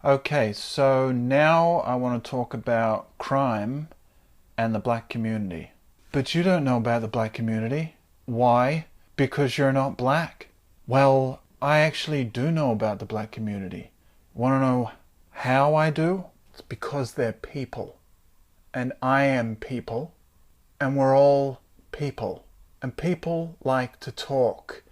Okay, so now I want to talk about crime and the black community. But you don't know about the black community. Why? Because you're not black. Well, I actually do know about the black community. Want to know how I do? It's because they're people. And I am people. And we're all people. And people like to talk.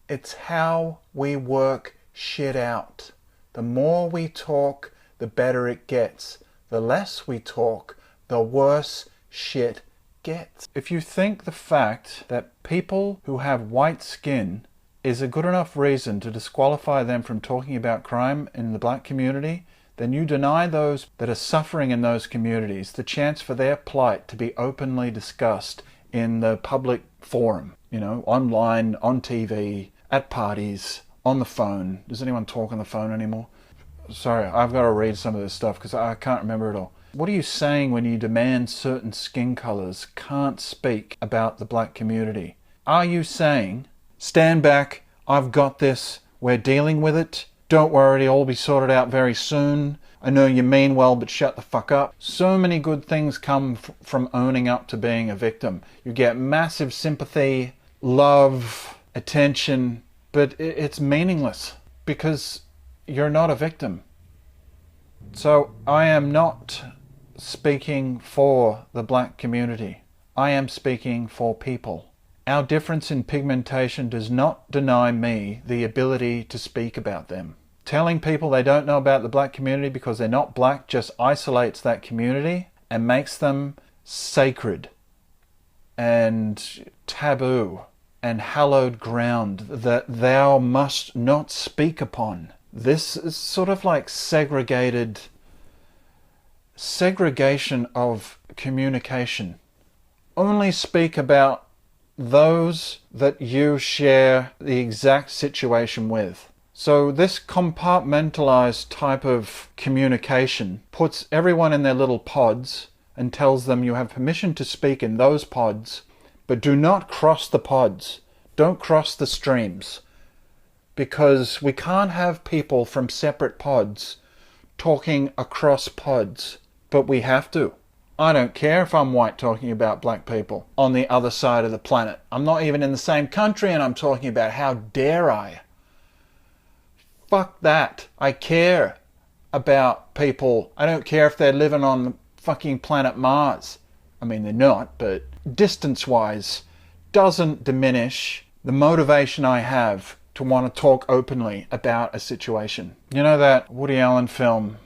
It's how we work shit out. The more we talk, the better it gets. The less we talk, the worse shit gets. If you think the fact that people who have white skin is a good enough reason to disqualify them from talking about crime in the black community, then you deny those that are suffering in those communities the chance for their plight to be openly discussed in the public forum. You know, online, on TV, at parties, on the phone. Does anyone talk on the phone anymore? Sorry, I've got to read some of this stuff because I can't remember it all. What are you saying when you demand certain skin colors can't speak about the black community? Are you saying, stand back, I've got this, we're dealing with it, don't worry, it'll all be sorted out very soon, I know you mean well, but shut the fuck up? So many good things come from owning up to being a victim. You get massive sympathy, love, attention, but it's meaningless because you're not a victim. So I am not speaking for the black community. I am speaking for people. Our difference in pigmentation does not deny me the ability to speak about them. Telling people they don't know about the black community because they're not black just isolates that community and makes them sacred and taboo and hallowed ground that thou must not speak upon. This is sort of like segregation of communication. Only speak about those that you share the exact situation with. So this compartmentalized type of communication puts everyone in their little pods and tells them you have permission to speak in those pods, but do not cross the pods. Don't cross the streams. Because we can't have people from separate pods talking across pods, but we have to. I don't care if I'm white talking about black people on the other side of the planet. I'm not even in the same country and I'm talking about how dare I. Fuck that. I care about people. I don't care if they're living on the fucking planet Mars. I mean, they're not, but distance-wise doesn't diminish the motivation I have to want to talk openly about a situation. You know that Woody Allen film,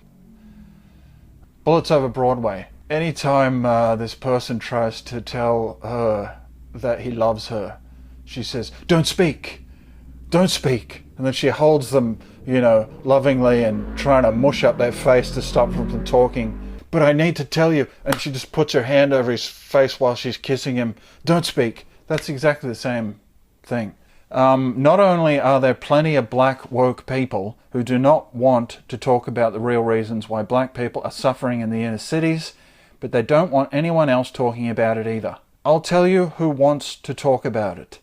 Bullets Over Broadway? Anytime this person tries to tell her that he loves her, she says, don't speak, don't speak. And then she holds them, you know, lovingly and trying to mush up their face to stop them talking. But I need to tell you. And she just puts her hand over his face while she's kissing him. Don't speak. That's exactly the same thing. Not only are there plenty of black woke people who do not want to talk about the real reasons why black people are suffering in the inner cities, but they don't want anyone else talking about it either. I'll tell you who wants to talk about it.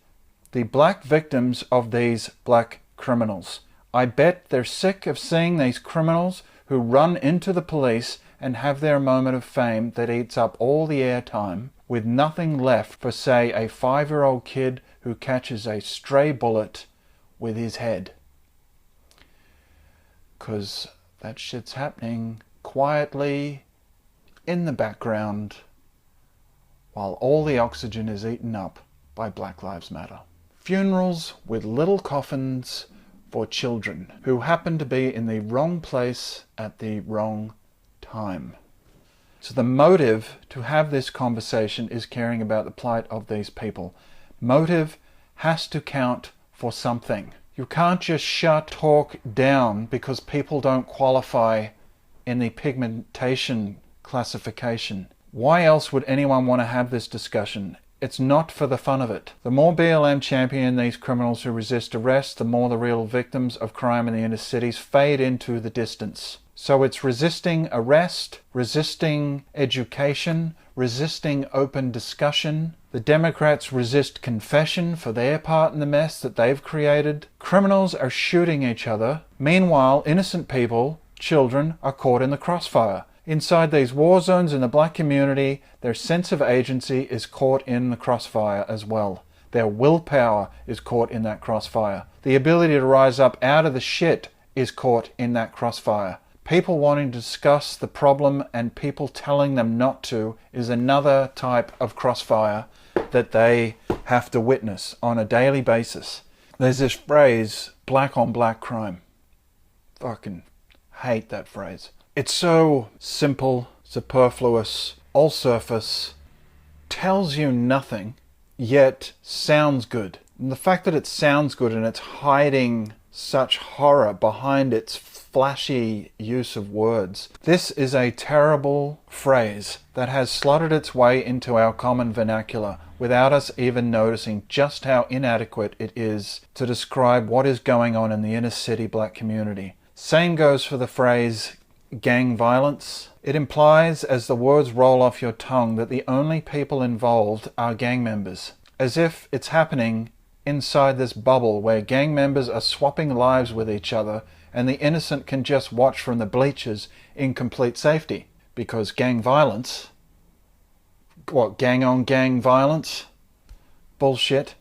The black victims of these black criminals. I bet they're sick of seeing these criminals who run into the police and have their moment of fame that eats up all the airtime, with nothing left for, say, a 5-year-old kid who catches a stray bullet with his head. 'Cause that shit's happening quietly in the background while all the oxygen is eaten up by Black Lives Matter. Funerals with little coffins for children who happen to be in the wrong place at the wrong time. So the motive to have this conversation is caring about the plight of these people. Motive has to count for something. You can't just shut talk down because people don't qualify in the pigmentation classification. Why else would anyone want to have this discussion? It's not for the fun of it. The more BLM champion these criminals who resist arrest, the more the real victims of crime in the inner cities fade into the distance. So it's resisting arrest, resisting education, resisting open discussion. The Democrats resist confession for their part in the mess that they've created. Criminals are shooting each other. Meanwhile, innocent people children are caught in the crossfire. Inside these war zones in the black community, their sense of agency is caught in the crossfire as well. Their willpower is caught in that crossfire. The ability to rise up out of the shit is caught in that crossfire. People wanting to discuss the problem and people telling them not to is another type of crossfire that they have to witness on a daily basis. There's this phrase, black on black crime. Fucking hate that phrase. It's so simple, superfluous, all surface, tells you nothing, yet sounds good. And the fact that it sounds good and it's hiding such horror behind its flashy use of words. This is a terrible phrase that has slotted its way into our common vernacular without us even noticing just how inadequate it is to describe what is going on in the inner city black community. Same goes for the phrase gang violence. It implies as the words roll off your tongue that the only people involved are gang members, as if it's happening inside this bubble where gang members are swapping lives with each other and the innocent can just watch from the bleachers in complete safety. Because gang violence? What, gang on gang violence? Bullshit.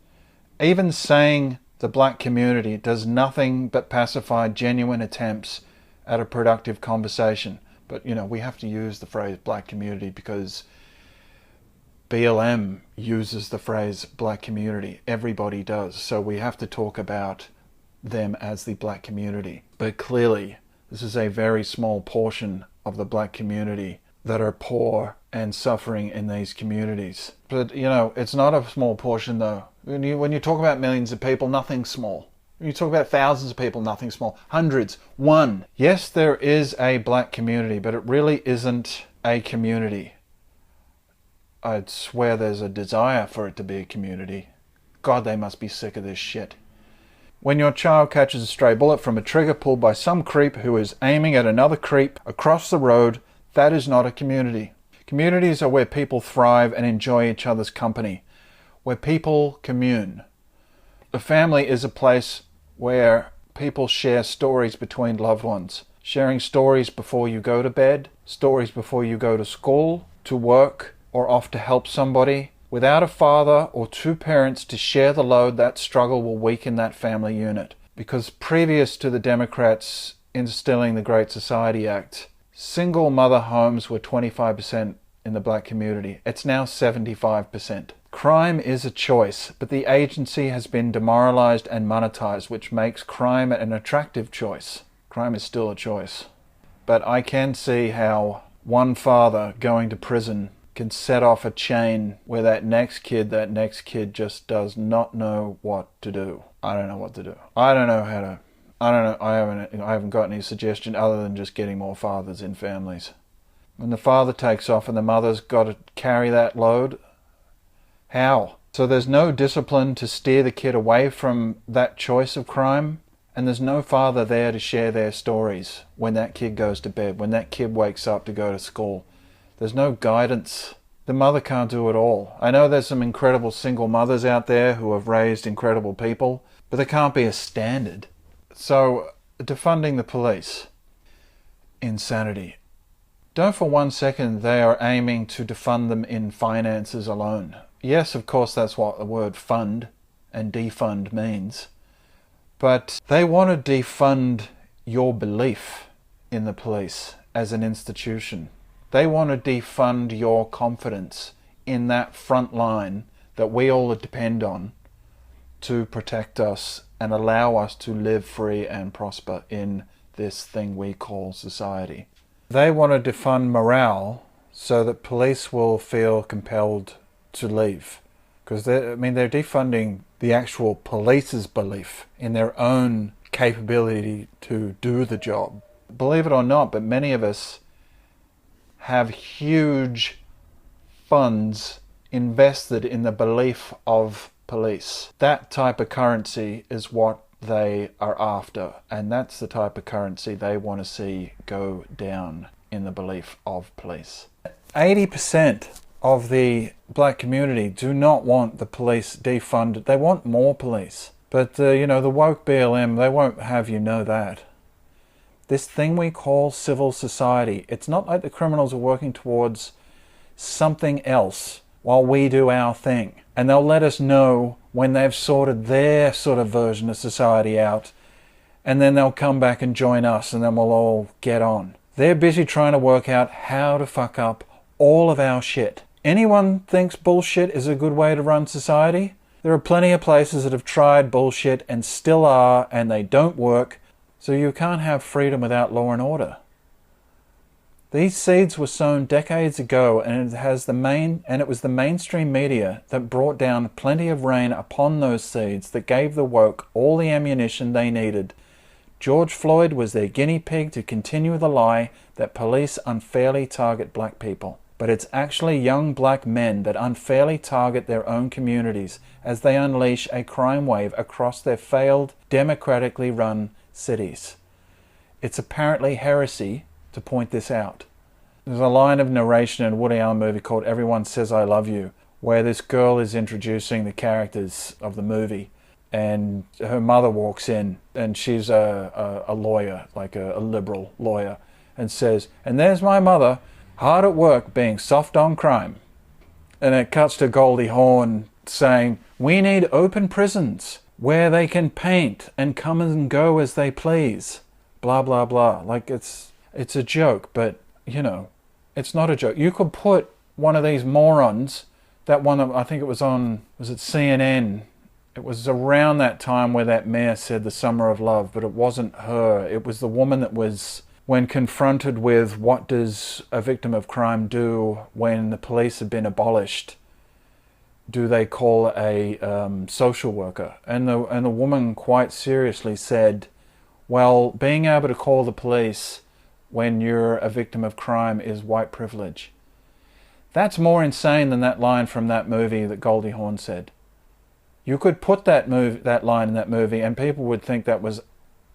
Even saying the black community does nothing but pacify genuine attempts at a productive conversation. But, you know, we have to use the phrase black community because BLM uses the phrase black community. Everybody does. So we have to talk about them as the black community. But clearly, this is a very small portion of the black community that are poor and suffering in these communities. But, you know, it's not a small portion though. When you talk about millions of people, nothing's small. When you talk about thousands of people, nothing's small. Hundreds, one. Yes, there is a black community, but it really isn't a community. I'd swear there's a desire for it to be a community. God, they must be sick of this shit. When your child catches a stray bullet from a trigger pulled by some creep who is aiming at another creep across the road, that is not a community. Communities are where people thrive and enjoy each other's company, where people commune. A family is a place where people share stories between loved ones. Sharing stories before you go to bed, stories before you go to school, to work, or off to help somebody. Without a father or two parents to share the load, that struggle will weaken that family unit. Because previous to the Democrats instilling the Great Society Act, single mother homes were 25% in the black community. It's now 75%. Crime is a choice, but the agency has been demoralized and monetized, which makes crime an attractive choice. Crime is still a choice. But I can see how one father going to prison can set off a chain where that next kid just does not know what to do. I don't know what to do. I don't know how to. I don't know. I haven't got any suggestion other than just getting more fathers in families. When the father takes off and the mother's got to carry that load, how? So there's no discipline to steer the kid away from that choice of crime, and there's no father there to share their stories when that kid goes to bed, when that kid wakes up to go to school. There's no guidance. The mother can't do it all. I know there's some incredible single mothers out there who have raised incredible people, but there can't be a standard. So, defunding the police. Insanity. Don't for 1 second they are aiming to defund them in finances alone. Yes, of course, that's what the word fund and defund means. But they want to defund your belief in the police as an institution. They want to defund your confidence in that front line that we all depend on to protect us and allow us to live free and prosper in this thing we call society. They want to defund morale so that police will feel compelled to leave. Because they're defunding the actual police's belief in their own capability to do the job. Believe it or not, but many of us have huge funds invested in the belief of police. That type of currency is what they are after, and that's the type of currency they want to see go down in the belief of police. 80% of the black community do not want the police defunded. They want more police. But, the woke BLM, they won't have you know that. this thing we call civil society. It's not like the criminals are working towards something else while we do our thing. And they'll let us know when they've sorted their sort of version of society out, and then they'll come back and join us, and then we'll all get on. They're busy trying to work out how to fuck up all of our shit. Anyone thinks bullshit is a good way to run society? There are plenty of places that have tried bullshit and still are, and they don't work, so you can't have freedom without law and order. These seeds were sown decades ago, and it was the mainstream media that brought down plenty of rain upon those seeds that gave the woke all the ammunition they needed. George Floyd was their guinea pig to continue the lie that police unfairly target black people. But it's actually young black men that unfairly target their own communities as they unleash a crime wave across their failed, democratically run cities. It's apparently heresy to point this out. There's a line of narration in a Woody Allen movie called Everyone Says I Love You, where this girl is introducing the characters of the movie, and her mother walks in, and she's a lawyer, like a liberal lawyer, and says, "And there's my mother, hard at work being soft on crime." And it cuts to Goldie Hawn saying, "We need open prisons where they can paint and come and go as they please." Blah, blah, blah. Like, it's a joke, but, you know, it's not a joke. You could put one of these morons, that one, I think it was on, was it CNN? It was around that time where that mayor said the summer of love, but it wasn't her. It was the woman that was, when confronted with what does a victim of crime do when the police have been abolished, do they call a social worker? And the woman quite seriously said, well, being able to call the police when you're a victim of crime is white privilege. That's more insane than that line from that movie that Goldie Hawn said. You could put that line in that movie and people would think that was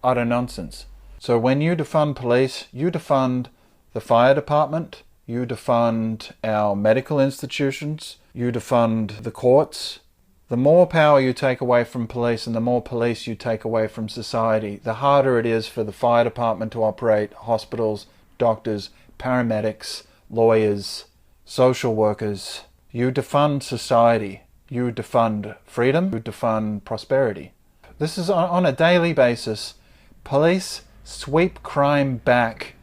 utter nonsense. So when you defund police, you defund the fire department, you defund our medical institutions, you defund the courts. The more power you take away from police and the more police you take away from society, the harder it is for the fire department to operate, hospitals, doctors, paramedics, lawyers, social workers. You defund society. You defund freedom. You defund prosperity. This is on a daily basis. Police sweep crime back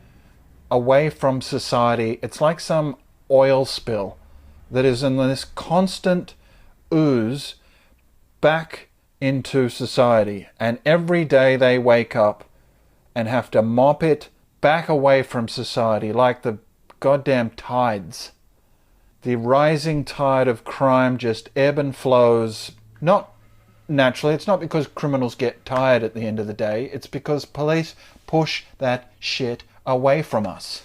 away from society. It's like some oil spill that is in this constant ooze back into society, and every day they wake up and have to mop it back away from society like the goddamn tides. The rising tide of crime just ebb and flows, not naturally. It's not because criminals get tired at the end of the day. It's because police push that shit away from us.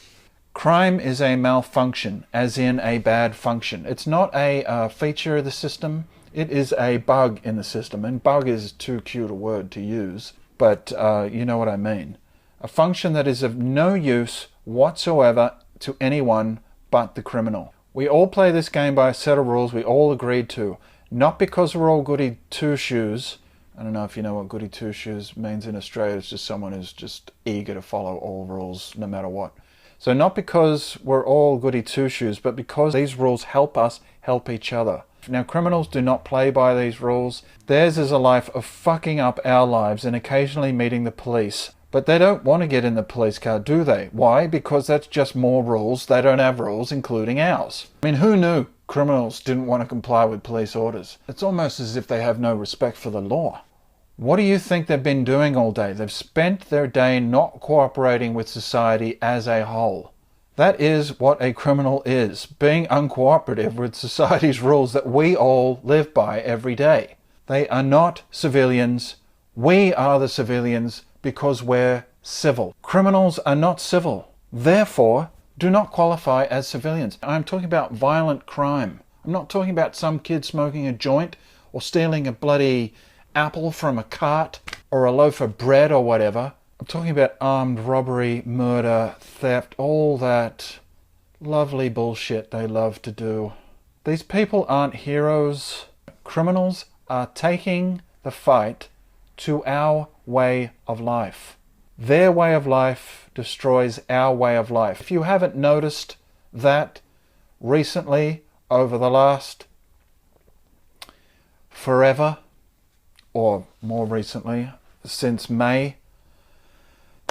Crime is a malfunction, as in a bad function. It's not a feature of the system. It is a bug in the system. And bug is too cute a word to use, but you know what I mean. A function that is of no use whatsoever to anyone but the criminal. We all play this game by a set of rules we all agreed to. Not because we're all goody two-shoes. I don't know if you know what goody two-shoes means in Australia. It's just someone who's just eager to follow all rules no matter what. So not because we're all goody two-shoes, but because these rules help us help each other. Now, criminals do not play by these rules. Theirs is a life of fucking up our lives and occasionally meeting the police. But they don't want to get in the police car, do they? Why? Because that's just more rules. They don't have rules, including ours. I mean, who knew criminals didn't want to comply with police orders? It's almost as if they have no respect for the law. What do you think they've been doing all day? They've spent their day not cooperating with society as a whole. That is what a criminal is, being uncooperative with society's rules that we all live by every day. They are not civilians. We are the civilians because we're civil. Criminals are not civil. Therefore, do not qualify as civilians. I'm talking about violent crime. I'm not talking about some kid smoking a joint or stealing a bloody apple from a cart or a loaf of bread or whatever. I'm talking about armed robbery, murder, theft, all that lovely bullshit they love to do. These people aren't heroes. Criminals are taking the fight to our way of life. Their way of life destroys our way of life. If you haven't noticed that recently, over the last forever, or more recently, since May,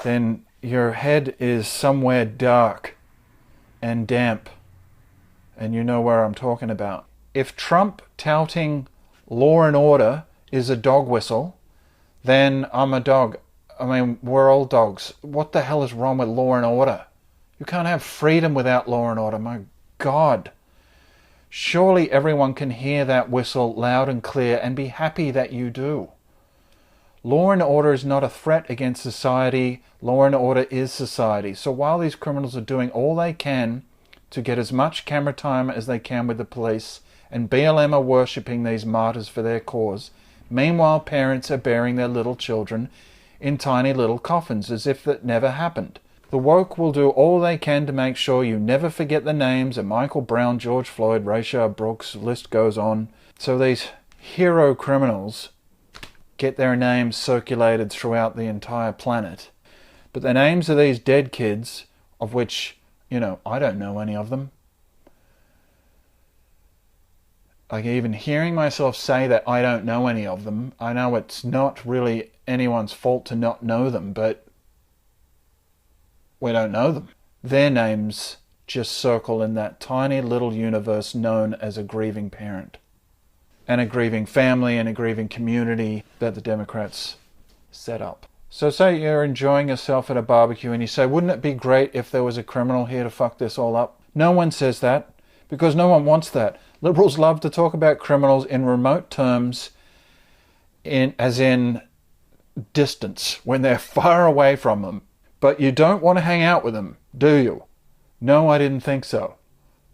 then your head is somewhere dark and damp, and you know where I'm talking about. If Trump touting law and order is a dog whistle, then I'm a dog. I mean, we're all dogs. What the hell is wrong with law and order? You can't have freedom without law and order. My God. Surely everyone can hear that whistle loud and clear and be happy that you do. Law and order is not a threat against society. Law and order is society. So while these criminals are doing all they can to get as much camera time as they can with the police, and BLM are worshipping these martyrs for their cause, meanwhile parents are burying their little children in tiny little coffins as if that never happened. The woke will do all they can to make sure you never forget the names of Michael Brown, George Floyd, Rayshard Brooks, the list goes on. So these hero criminals get their names circulated throughout the entire planet. But the names of these dead kids, of which, I don't know any of them. Like, even hearing myself say that I don't know any of them, I know it's not really anyone's fault to not know them, but we don't know them. Their names just circle in that tiny little universe known as a grieving parent, and a grieving family, and a grieving community that the Democrats set up. So say you're enjoying yourself at a barbecue and you say, wouldn't it be great if there was a criminal here to fuck this all up? No one says that, because no one wants that. Liberals love to talk about criminals in remote terms, as in distance, when they're far away from them. But you don't want to hang out with them, do you? No, I didn't think so.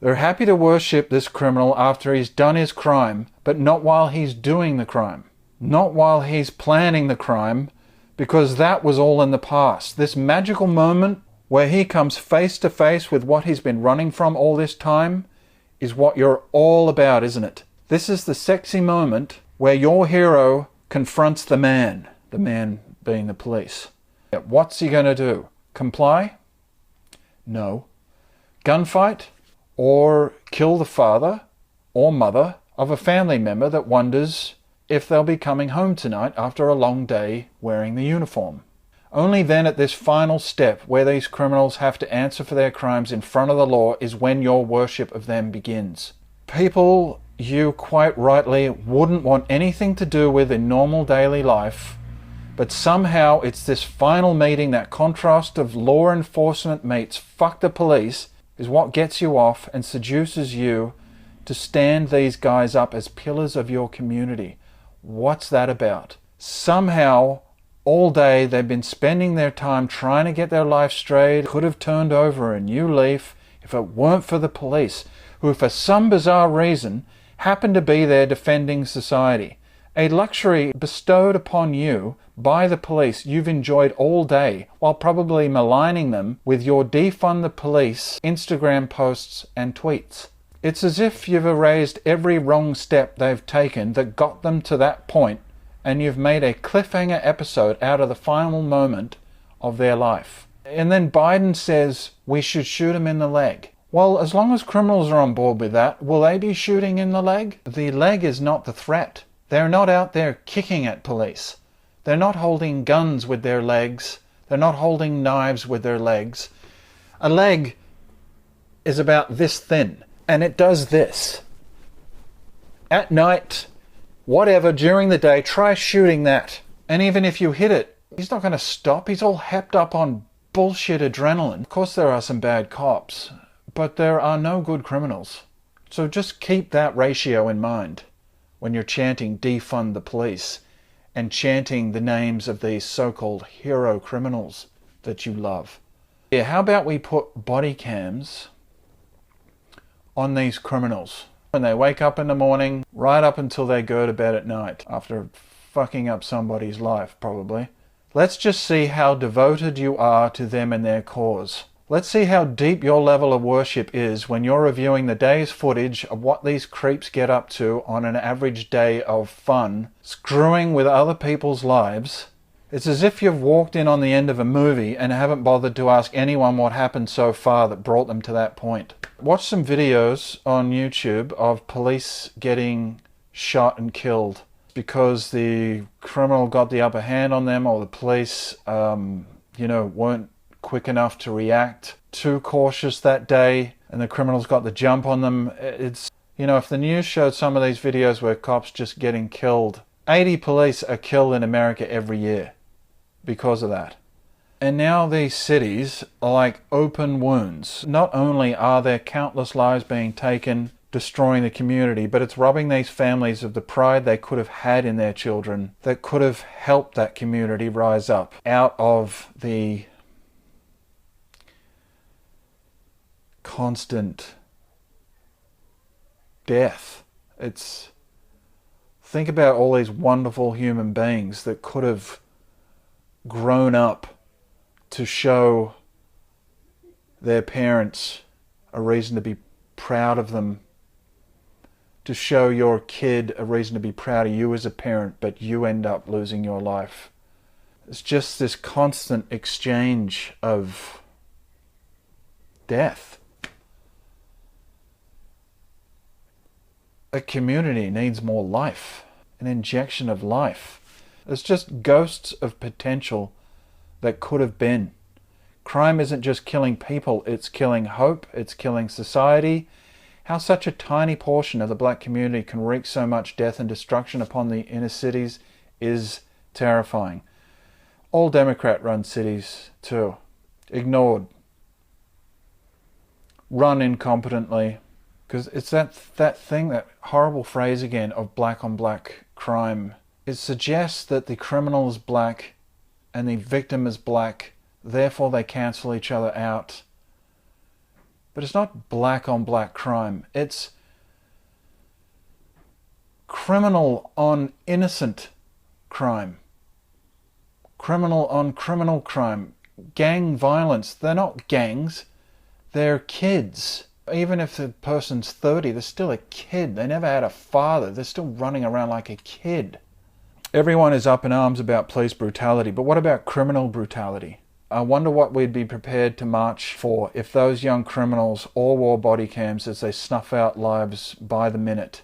They're happy to worship this criminal after he's done his crime, but not while he's doing the crime. Not while he's planning the crime, because that was all in the past. This magical moment where he comes face to face with what he's been running from all this time is what you're all about, isn't it? This is the sexy moment where your hero confronts the man being the police. What's he going to do? Comply? No. Gunfight? Or kill the father or mother of a family member that wonders if they'll be coming home tonight after a long day wearing the uniform. Only then, at this final step where these criminals have to answer for their crimes in front of the law, is when your worship of them begins. People you quite rightly wouldn't want anything to do with in normal daily life, but somehow it's this final meeting, that contrast of law enforcement meets fuck the police, is what gets you off and seduces you to stand these guys up as pillars of your community. What's that about? Somehow, all day they've been spending their time trying to get their life straight, could have turned over a new leaf if it weren't for the police, who for some bizarre reason happen to be there defending society. A luxury bestowed upon you by the police you've enjoyed all day, while probably maligning them with your defund the police Instagram posts and tweets. It's as if you've erased every wrong step they've taken that got them to that point, and you've made a cliffhanger episode out of the final moment of their life. And then Biden says we should shoot him in the leg. Well, as long as criminals are on board with that, will they be shooting in the leg? The leg is not the threat. They're not out there kicking at police. They're not holding guns with their legs. They're not holding knives with their legs. A leg is about this thin, and it does this. At night, whatever, during the day, try shooting that. And even if you hit it, he's not going to stop. He's all hepped up on bullshit adrenaline. Of course there are some bad cops, but there are no good criminals. So just keep that ratio in mind when you're chanting defund the police and chanting the names of these so-called hero criminals that you love. Yeah, how about we put body cams on these criminals when they wake up in the morning, right up until they go to bed at night, after fucking up somebody's life, probably. Let's just see how devoted you are to them and their cause. Let's see how deep your level of worship is when you're reviewing the day's footage of what these creeps get up to on an average day of fun, screwing with other people's lives. It's as if you've walked in on the end of a movie and haven't bothered to ask anyone what happened so far that brought them to that point. Watch some videos on YouTube of police getting shot and killed because the criminal got the upper hand on them, or the police, weren't quick enough to react, too cautious that day, and the criminals got the jump on them. It's, if the news showed some of these videos where cops just getting killed, 80 police are killed in America every year because of that. And now these cities are like open wounds. Not only are there countless lives being taken, destroying the community, but it's robbing these families of the pride they could have had in their children, that could have helped that community rise up out of the constant death. Think about all these wonderful human beings that could have grown up to show their parents a reason to be proud of them, to show your kid a reason to be proud of you as a parent, but you end up losing your life. It's just this constant exchange of death. A community needs more life, an injection of life. It's just ghosts of potential that could have been. Crime isn't just killing people, it's killing hope, it's killing society. How such a tiny portion of the black community can wreak so much death and destruction upon the inner cities is terrifying. All Democrat-run cities too. Ignored. Run incompetently. Because it's that thing, that horrible phrase again of black on black crime. It suggests that the criminal is black and the victim is black, therefore they cancel each other out. But it's not black on black crime. It's criminal on innocent crime. Criminal on criminal crime. Gang violence. They're not gangs. They're kids. Even if the person's 30, they're still a kid. They never had a father. They're still running around like a kid. Everyone is up in arms about police brutality, but what about criminal brutality? I wonder what we'd be prepared to march for if those young criminals all wore body cams as they snuff out lives by the minute.